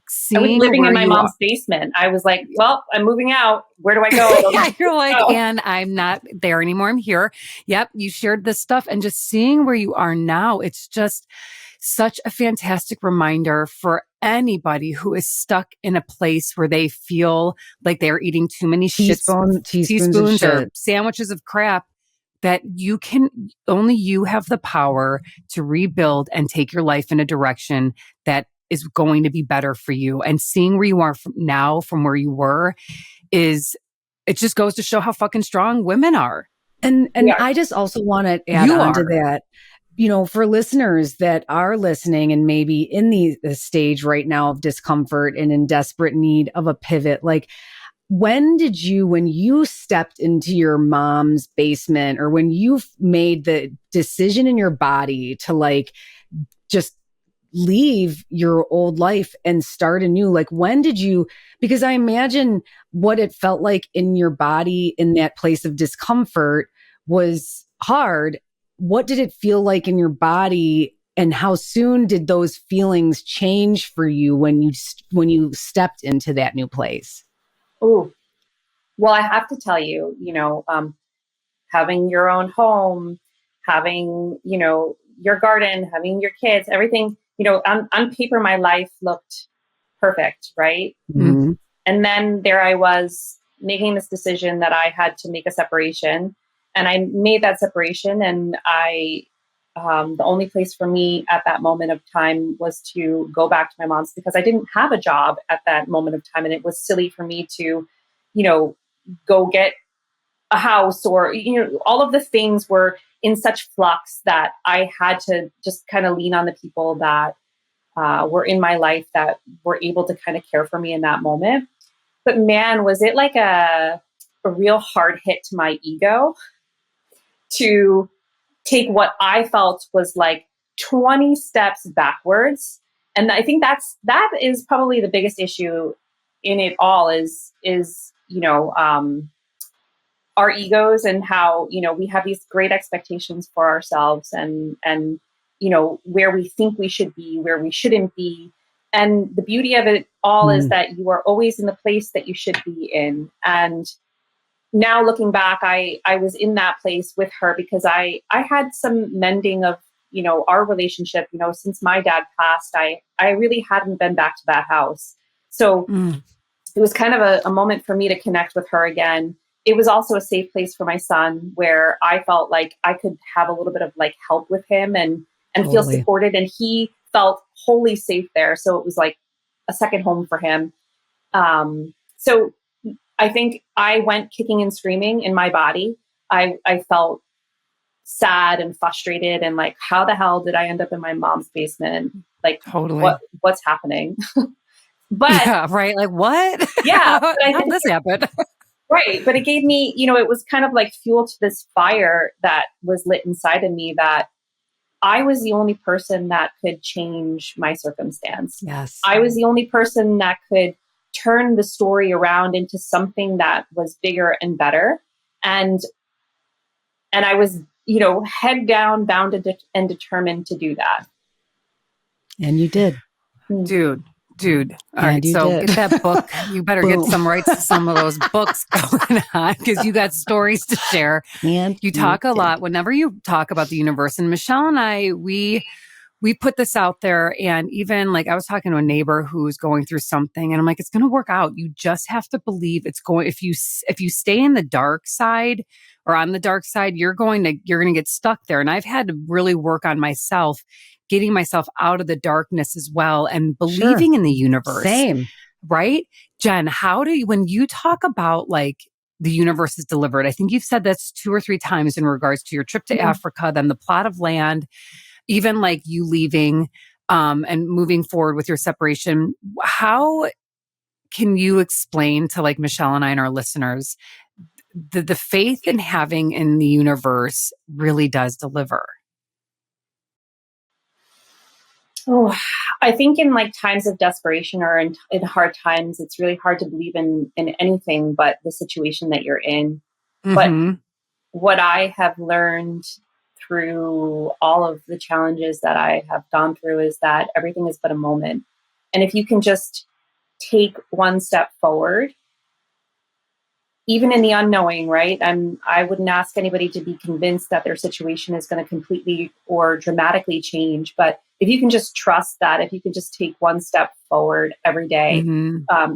seeing I was living where in my you mom's are, basement. I was like, well, I'm moving out. Where do I go? yeah, you're like, and I'm not there anymore. I'm here. Yep. You shared this stuff, and just seeing where you are now, it's just such a fantastic reminder for anybody who is stuck in a place where they feel like they're eating too many teaspoons of or shit. sandwiches of crap, that only you have the power to rebuild and take your life in a direction that is going to be better for you. And seeing where you are from where you were, it just goes to show how fucking strong women are. And I just also want to add on to that, for listeners that are listening and maybe in the stage right now of discomfort and in desperate need of a pivot, like, when you stepped into your mom's basement, or when you made the decision in your body to like just leave your old life and start anew, like, when did you, because I imagine what it felt like in your body in that place of discomfort was hard. What did it feel like in your body, and how soon did those feelings change for you when you stepped into that new place? Oh, well, I have to tell you, having your own home, having, your garden, having your kids, everything, on paper, my life looked perfect, right? Mm-hmm. And then there I was making this decision that I had to make a separation. And I made that separation, and the only place for me at that moment of time was to go back to my mom's, because I didn't have a job at that moment of time. And it was silly for me to, go get a house, or, all of the things were in such flux that I had to just kind of lean on the people that were in my life that were able to kind of care for me in that moment. But man, was it like a real hard hit to my ego to take what I felt was like 20 steps backwards. And I think that is probably the biggest issue in it all is our egos, and how, we have these great expectations for ourselves, and where we think we should be, where we shouldn't be. And the beauty of it all is that you are always in the place that you should be in. And now looking back, I was in that place with her because I had some mending of, our relationship, since my dad passed. I really hadn't been back to that house. So it was kind of a moment for me to connect with her again. It was also a safe place for my son, where I felt like I could have a little bit of like help with him and Totally. feel supported. And he felt wholly safe there. So it was like a second home for him. So I think I went kicking and screaming in my body. I felt sad and frustrated and like, how the hell did I end up in my mom's basement? Like, Totally. what's happening? But Yeah, right. Like what? yeah, How but I how'd think this happen? right. But it gave me, it was kind of like fuel to this fire that was lit inside of me, that I was the only person that could change my circumstance. Yes. I was the only person that could turn the story around into something that was bigger and better. And I was, head down, bound and determined to do that. And you did. Dude. All right. And you So did. get that book. You better get some rights to some of those books going on, because you got stories to share. And You talk a did. lot whenever you talk about the universe. And Michelle and I, we put this out there, and even like I was talking to a neighbor who's going through something, and I'm like, it's going to work out. You just have to believe it's going. If you stay in the dark side or on the dark side, you're going to get stuck there. And I've had to really work on myself, getting myself out of the darkness as well, and believing in the universe. Same. Right? Jen, when you talk about like the universe is delivered, I think you've said this 2 or 3 times in regards to your trip to Africa, then the plot of land, even like you leaving and moving forward with your separation. How can you explain to like Michelle and I and our listeners the faith in having in the universe really does deliver? Oh, I think in like times of desperation or in hard times, it's really hard to believe in anything but the situation that you're in. But Mm-hmm. what I have learned through all of the challenges that I have gone through is that everything is but a moment. And if you can just take one step forward, even in the unknowing, right? I wouldn't ask anybody to be convinced that their situation is going to completely or dramatically change. But if you can just trust that, if you can just take one step forward every day,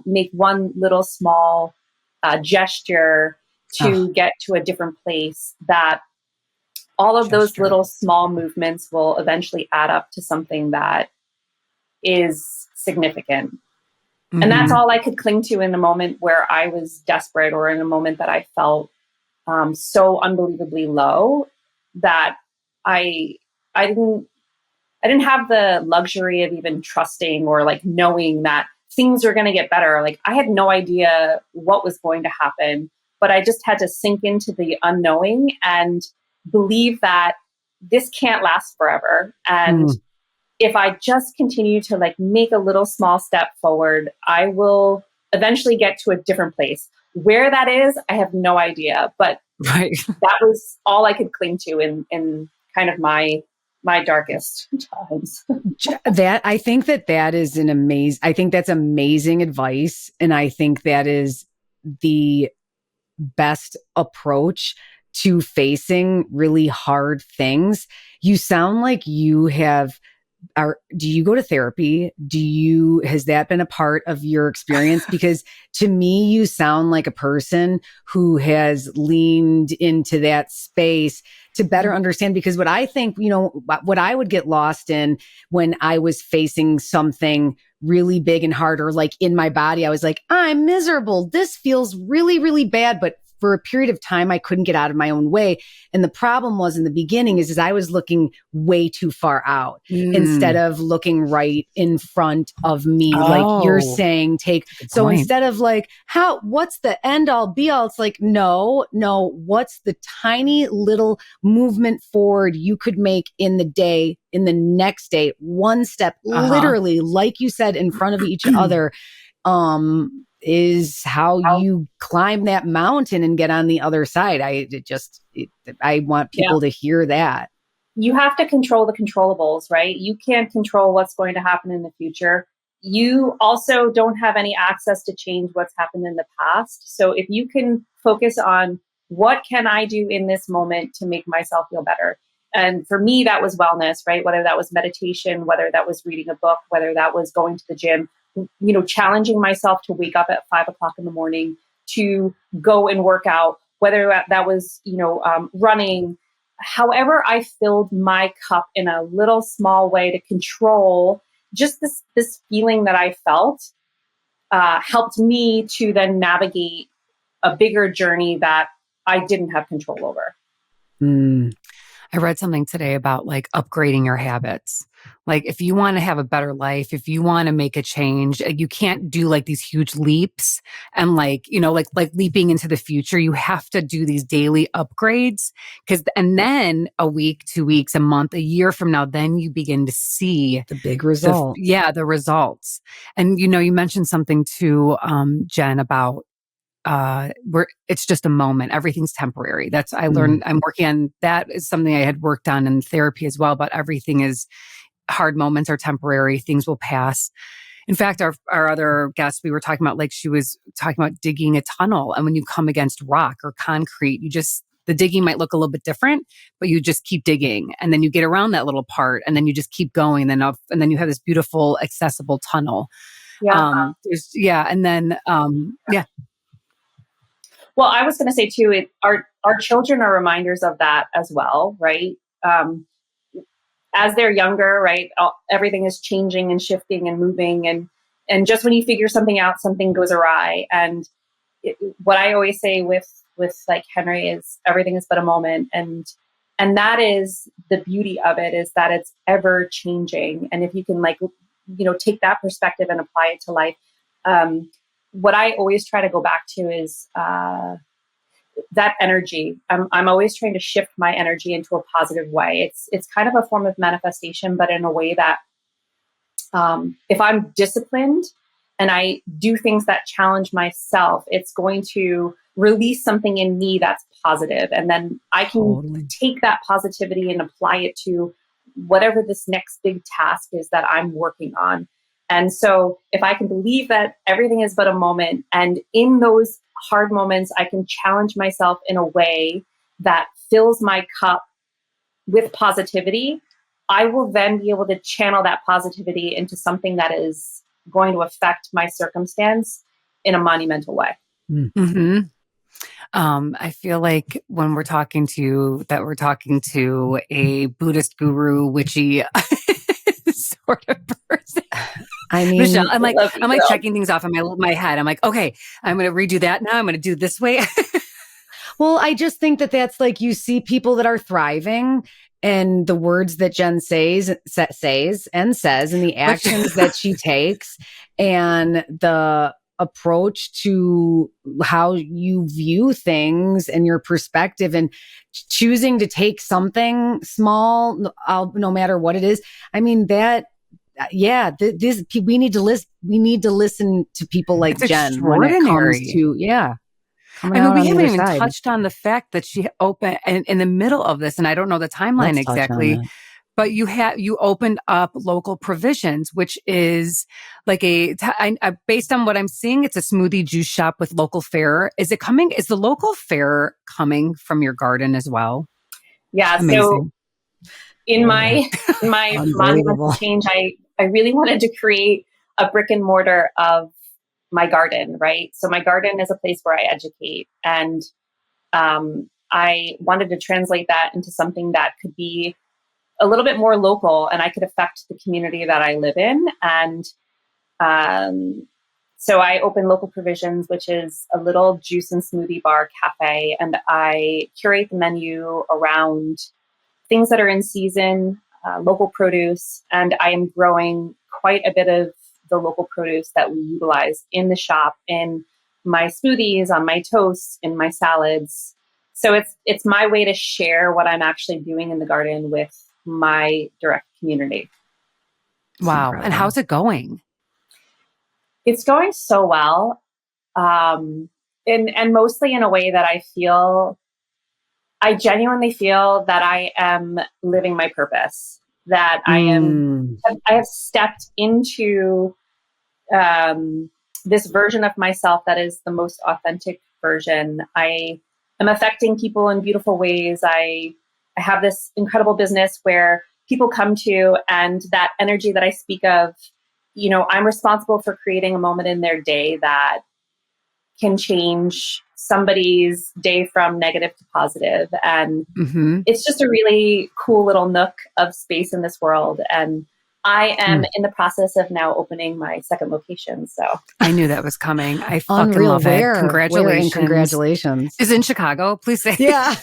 make one little small gesture to get to a different place, that all of those little small movements will eventually add up to something that is significant. And that's all I could cling to in the moment where I was desperate, or in a moment that I felt so unbelievably low, that I didn't have the luxury of even trusting or like knowing that things are going to get better. Like I had no idea what was going to happen, but I just had to sink into the unknowing and believe that this can't last forever. And if I just continue to like make a little small step forward, I will eventually get to a different place. Where that is, I have no idea. But that was all I could cling to in kind of my darkest times. I think that is I think that's amazing advice. And I think that is the best approach to facing really hard things. You sound like you have do you go to therapy? Has that been a part of your experience? Because to me, you sound like a person who has leaned into that space to better understand. Because what I think, what I would get lost in when I was facing something really big and hard, or like in my body, I was like, I'm miserable. This feels really, really bad. But for a period of time, I couldn't get out of my own way. And the problem was in the beginning is I was looking way too far out instead of looking right in front of me. Like you're saying, instead of like, what's the end all be all? It's like, no, what's the tiny little movement forward you could make in the day, in the next day, one step, literally, like you said, in front of each other. Is how you climb that mountain and get on the other side. I want people to hear that. You have to control the controllables, right? You can't control what's going to happen in the future. You also don't have any access to change what's happened in the past. So if you can focus on what can I do in this moment to make myself feel better? And for me, that was wellness, right? Whether that was meditation, whether that was reading a book, whether that was going to the gym, challenging myself to wake up at 5 o'clock in the morning to go and work out, whether that was, running, however I filled my cup in a little small way to control just this feeling that I felt. helped me to then navigate a bigger journey that I didn't have control over. I read something today about like upgrading your habits. Like if you want to have a better life, if you want to make a change, you can't do like these huge leaps and like, like leaping into the future. You have to do these daily upgrades and then a week, 2 weeks, a month, a year from now, then you begin to see the big result. The results. And, you mentioned something too, Jen, about it's just a moment. Everything's temporary. I learned, I'm working on that is something I had worked on in therapy as well, but everything is hard moments are temporary. Things will pass. In fact, our other guest, we were talking about, like she was talking about digging a tunnel. And when you come against rock or concrete, the digging might look a little bit different, but you just keep digging and then you get around that little part and then you just keep going. And then you have this beautiful, accessible tunnel. Yeah. And then, Well, I was going to say too, our children are reminders of that as well, right? As they're younger, right, everything is changing and shifting and moving, and just when you figure something out, something goes awry. And what I always say with like Henry is everything is but a moment, and that is the beauty of it, is that it's ever changing. And if you can take that perspective and apply it to life. What I always try to go back to is that energy. I'm always trying to shift my energy into a positive way. It's kind of a form of manifestation, but in a way that if I'm disciplined and I do things that challenge myself, it's going to release something in me that's positive. And then I can take that positivity and apply it to whatever this next big task is that I'm working on. And so if I can believe that everything is but a moment, and in those hard moments, I can challenge myself in a way that fills my cup with positivity, I will then be able to channel that positivity into something that is going to affect my circumstance in a monumental way. Mm-hmm. I feel like when we're talking to you, that we're talking to a Buddhist guru, witchy sort of person. I mean, Michelle, I'm like checking things off in my head. I'm like, okay, I'm going to redo that now. I'm going to do this way. Well, I just think that that's like, you see people that are thriving, and the words that Jen says and the actions that she takes, and the approach to how you view things and your perspective, and choosing to take something small, no matter what it is. I mean, that, we need to listen. We need to listen to people like Jen when it comes to, we haven't even touched on the fact that she opened in the middle of this, and I don't know the timeline exactly, but you opened up Local Provisions, which is like based on what I'm seeing, it's a smoothie juice shop with local fare. Is the local fare coming from your garden as well? Yeah. Amazing. So in my monumental change, I really wanted to create a brick and mortar of my garden, right? So my garden is a place where I educate, and I wanted to translate that into something that could be a little bit more local, and I could affect the community that I live in. And so I opened Local Provisions, which is a little juice and smoothie bar cafe, and I curate the menu around things that are in season, local produce, and I am growing quite a bit of the local produce that we utilize in the shop, in my smoothies, on my toasts, in my salads. So it's my way to share what I'm actually doing in the garden with my direct community. Wow. And how's it going? It's going so well. And mostly in a way that I genuinely feel that I am living my purpose, that I have stepped into this version of myself that is the most authentic version. I am affecting people in beautiful ways. I have this incredible business where people come to, and that energy that I speak of, I'm responsible for creating a moment in their day that can change somebody's day from negative to positive. And it's just a really cool little nook of space in this world. And I am in the process of now opening my second location. So I knew that was coming. I fucking Unreal. love it. Congratulations. Congratulations. Is it in Chicago? Please say. Yeah.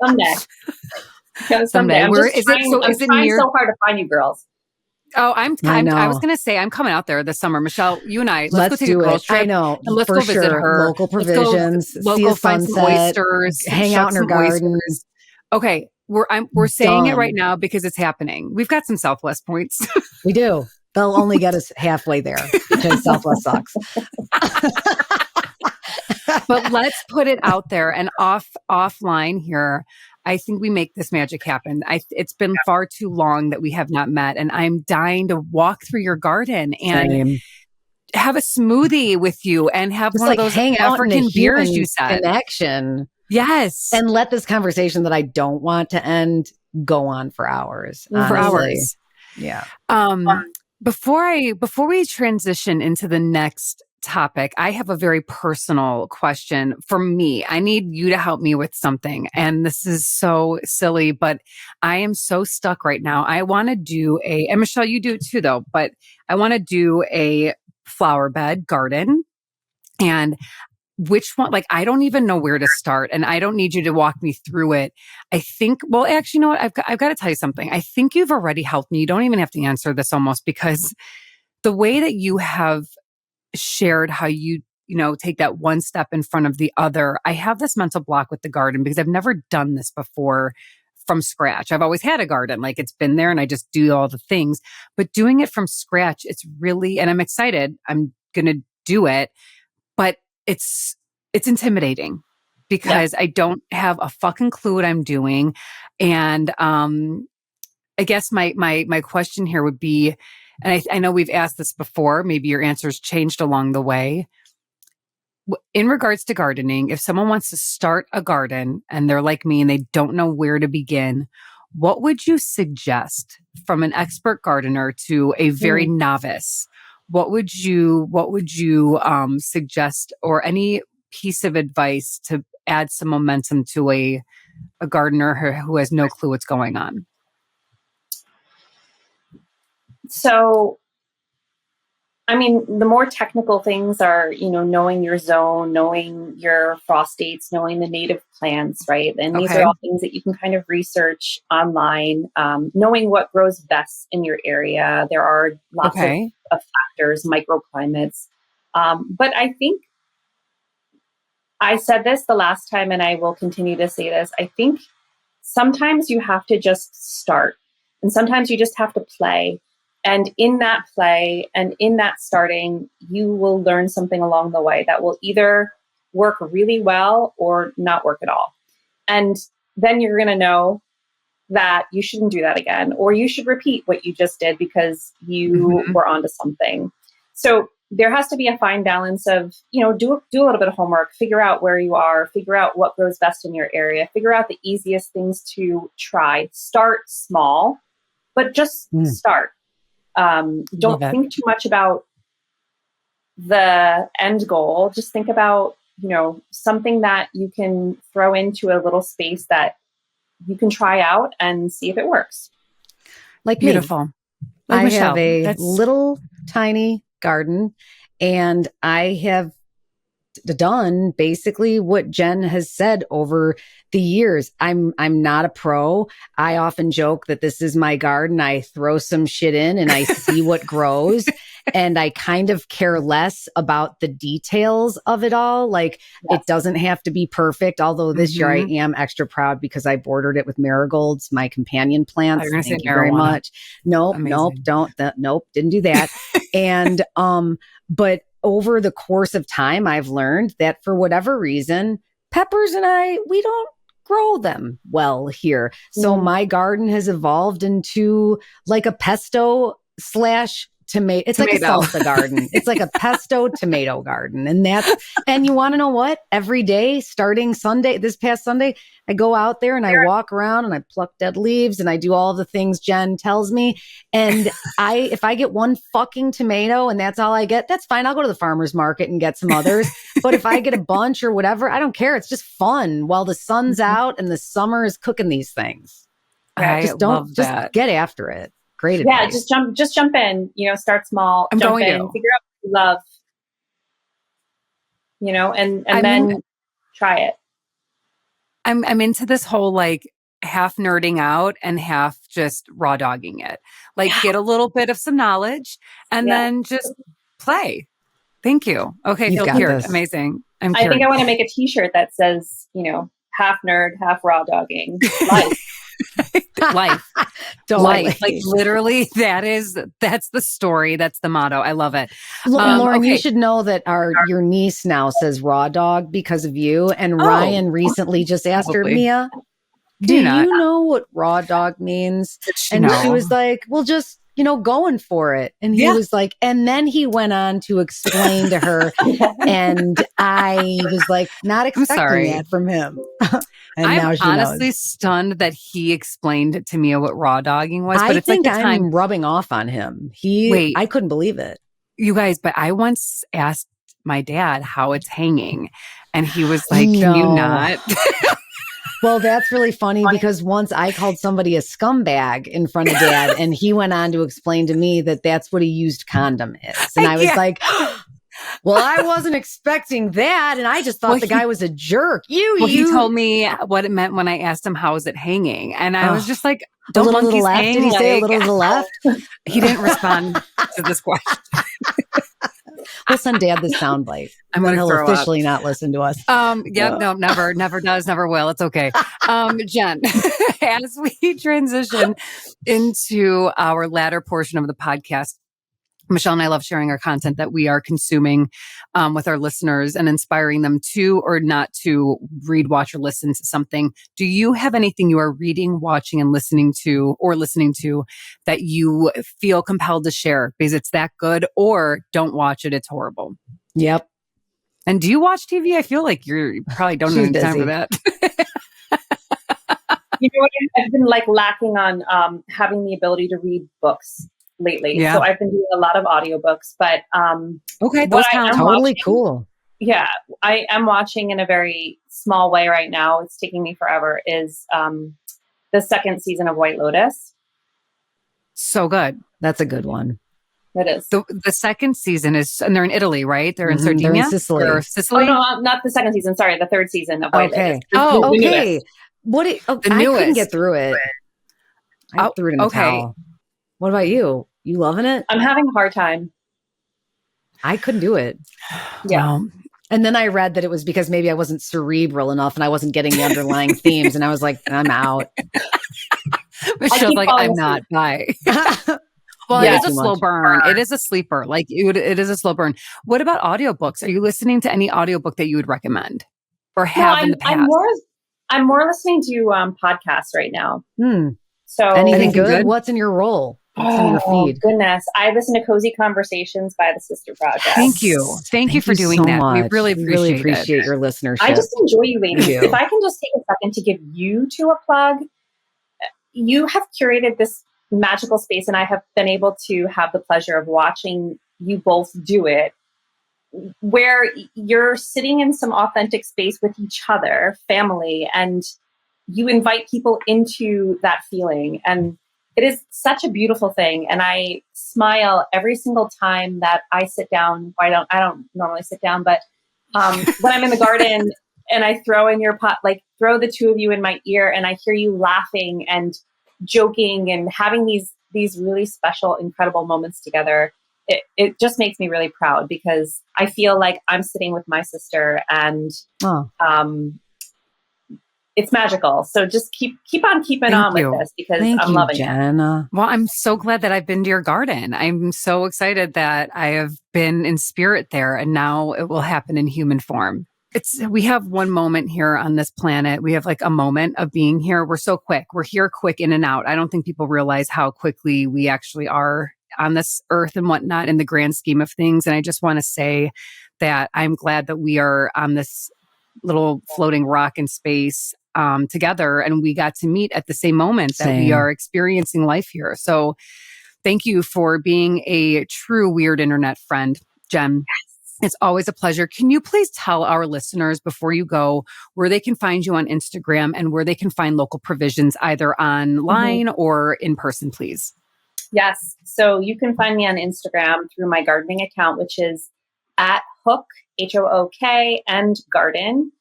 someday. Someday. I'm Where just is it? So I'm is it trying near? so hard to find you girls. Oh, I was know. going to say, I'm coming out there this summer. Michelle, you and I, Let's go take do a girls it. trip. I know. And let's for go sure. visit her. Local provisions. Let's go find some oysters. Hang out in her garden. Oysters. Okay. We're saying it right now because it's happening. We've got some Southwest points. We do. They'll only get us halfway there because Southwest sucks. But let's put it out there and offline here. I think we make this magic happen. It's been far too long that we have not met, and I'm dying to walk through your garden and have a smoothie with you and have just one of those hang African out beers you said. Connection. Yes. And let this conversation that I don't want to end go on for hours. Honestly. For hours. Yeah. Before we transition into the next topic, I have a very personal question for me. I need you to help me with something. And this is so silly, but I am so stuck right now. I want to do and Michelle, you do it too though, but I want to do a flower bed garden. And which one, I don't even know where to start, and I don't need you to walk me through it. I think, well, actually, you know what? I've got to tell you something. I think you've already helped me. You don't even have to answer this almost, because the way that you have shared how you take that one step in front of the other. I have this mental block with the garden because I've never done this before from scratch. I've always had a garden, it's been there and I just do all the things, but doing it from scratch, it's really, and I'm excited. I'm going to do it, but it's intimidating because I don't have a fucking clue what I'm doing. And, I guess my question here would be, and I know we've asked this before, maybe your answers changed along the way. In regards to gardening, if someone wants to start a garden and they're like me and they don't know where to begin, what would you suggest from an expert gardener to a very novice? What would you suggest, or any piece of advice to add some momentum to a gardener who has no clue what's going on? So, I mean, the more technical things are, knowing your zone, knowing your frost dates, knowing the native plants, right? And these are all things that you can kind of research online, knowing what grows best in your area. There are lots of factors, microclimates. But I think I said this the last time, and I will continue to say this. I think sometimes you have to just start, and sometimes you just have to play. And in that play and in that starting, you will learn something along the way that will either work really well or not work at all. And then you're going to know that you shouldn't do that again, or you should repeat what you just did because you were onto something. So there has to be a fine balance of, do a little bit of homework, figure out where you are, figure out what grows best in your area, figure out the easiest things to try. Start small, but just start. Don't think too much about the end goal. Just think about, something that you can throw into a little space that you can try out and see if it works. Beautiful. I have a little tiny garden, and I have done basically what Jen has said over the years. I'm not a pro. I often joke that this is my garden. I throw some shit in and I see what grows. And I kind of care less about the details of it all. It doesn't have to be perfect. Although this year I am extra proud because I bordered it with marigolds, my companion plants. Thank you very much. Nope, didn't do that. And, but over the course of time, I've learned that for whatever reason, peppers and we don't grow them well here. So my garden has evolved into a pesto / tomato. It's like a salsa garden. It's like a pesto tomato garden. And you want to know what? Every day, starting this past Sunday, I go out there and I walk around and I pluck dead leaves and I do all the things Jen tells me. And if I get one fucking tomato and that's all I get, that's fine. I'll go to the farmer's market and get some others. But if I get a bunch or whatever, I don't care. It's just fun while the sun's out and the summer is cooking these things. Just get after it. Great Yeah, advice. just jump in, start small, I'm jump going in, to. figure out what you love, and then try it. I'm into this whole like half nerding out and half just raw dogging it. Like get a little bit of some knowledge and Yeah. then just play. Thank you. Okay, You've feel got cured. this. Amazing. I'm I cured. think I want to make a t-shirt that says, half nerd, half raw dogging. Life. Life. Totally. Life. Like literally that's the story. That's the motto. I love it. Lauren, okay. you should know that your niece now says raw dog because of you. And Ryan recently just asked her, Mia, do you know what raw dog means? And she was like, well, just, going for it. And he was like, and then he went on to explain to her. And I was like, not expecting that from him. And I'm now she honestly knows. stunned that he explained to me what raw dogging was. But I it's think like the I'm time. rubbing off on him. I couldn't believe it. You guys, but I once asked my dad how it's hanging. And he was like, can you not? Well, that's really funny because once I called somebody a scumbag in front of Dad, and he went on to explain to me that that's what a used condom is. And I was like, well, I wasn't expecting that. And I just thought the guy was a jerk. He told me what it meant when I asked him, how is it hanging? And I was just like, don't monkeys to the left? hang? Did he say a little to the left? He didn't respond to this question. We'll send Dad the soundbite. I'm going to he'll officially not listen to us. No, never does, never will. It's okay. Jen, as we transition into our latter portion of the podcast, Michelle and I love sharing our content that we are consuming with our listeners and inspiring them to or not to read, watch, or listen to something. Do you have anything you are reading, watching, and listening to that you feel compelled to share because it's that good, or don't watch it, it's horrible? Yep. And do you watch TV? I feel like you probably don't have any time for that. You know what? I've been lacking on having the ability to read books lately. Yeah. So I've been doing a lot of audiobooks, but okay, those sound totally cool. Yeah, I am watching in a very small way right now. It's taking me forever. Is the second season of White Lotus. So good. That's a good one. It is. The second season is, and they're in Italy, right? They're in Sardinia? They're in Sicily. Or Sicily? Oh, no, not the second season. Sorry, the third season of White Lotus. Okay. The I couldn't get through it. I threw it in the towel. What about you? You loving it? I'm having a hard time. I couldn't do it. Yeah. Wow. And then I read that it was because maybe I wasn't cerebral enough and I wasn't getting the underlying themes. And I was like, I'm out. Michelle's like, I'm not. Bye. Well, it is a slow burn. It is a sleeper. It is a slow burn. What about audiobooks? Are you listening to any audiobook that you would recommend or have in the past? I'm more listening to podcasts right now. So anything good? What's in your role? What's in your feed? Goodness. I listen to Cozy Conversations by the Sister Project. Thank you. Thank you for doing that. Much. We really appreciate your listenership. I just enjoy you ladies. If I can just take a second to give you two a plug. You have curated this magical space, and I have been able to have the pleasure of watching you both do it, where you're sitting in some authentic space with each other, family, and you invite people into that feeling. And it is such a beautiful thing. And I smile every single time that I sit down. I don't normally sit down, but when I'm in the garden and I throw in your pot, throw the two of you in my ear, and I hear you laughing and joking and having these really special, incredible moments together. It just makes me really proud because I feel like I'm sitting with my sister, and it's magical. So just keep on keeping on with this because I'm loving it. Well, I'm so glad that I've been to your garden. I'm so excited that I have been in spirit there, and now it will happen in human form. We have one moment here on this planet. We have a moment of being here. We're so quick. We're here quick, in and out. I don't think people realize how quickly we actually are on this earth and whatnot in the grand scheme of things. And I just want to say that I'm glad that we are on this little floating rock in space together, and we got to meet at the same moment that we are experiencing life here. So thank you for being a true weird internet friend, Jen. It's always a pleasure. Can you please tell our listeners before you go where they can find you on Instagram and where they can find local provisions either online or in person, please? Yes. So you can find me on Instagram through my gardening account, which is at Hook, HOOK, and garden.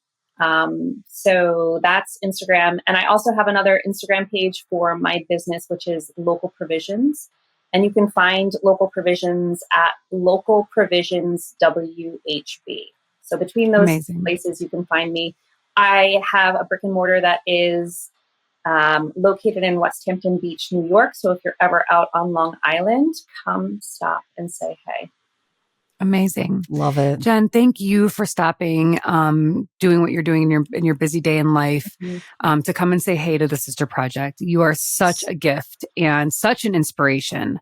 So that's Instagram. And I also have another Instagram page for my business, which is Local Provisions. And you can find Local Provisions at Local Provisions WHB. So between those places, you can find me. I have a brick and mortar that is located in West Hampton Beach, New York. So if you're ever out on Long Island, come stop and say hey. Amazing. Love it. Jen, thank you for stopping, doing what you're doing in your busy day in life, to come and say hey to the Sister Project. You are such a gift and such an inspiration.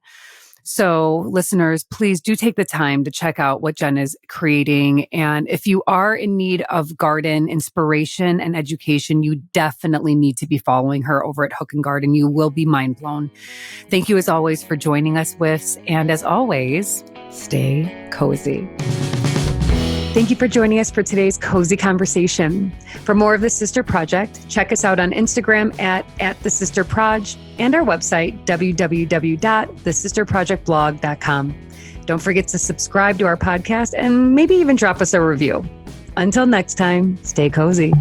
So listeners, please do take the time to check out what Jen is creating. And if you are in need of garden inspiration and education, you definitely need to be following her over at Hook and Garden. You will be mind blown. Thank you as always for joining us, Whiffs. And as always, stay cozy. Thank you for joining us for today's cozy conversation. For more of the Sister Project, check us out on Instagram at The Sister Proj and our website, www.thesisterprojectblog.com. Don't forget to subscribe to our podcast and maybe even drop us a review. Until next time, stay cozy.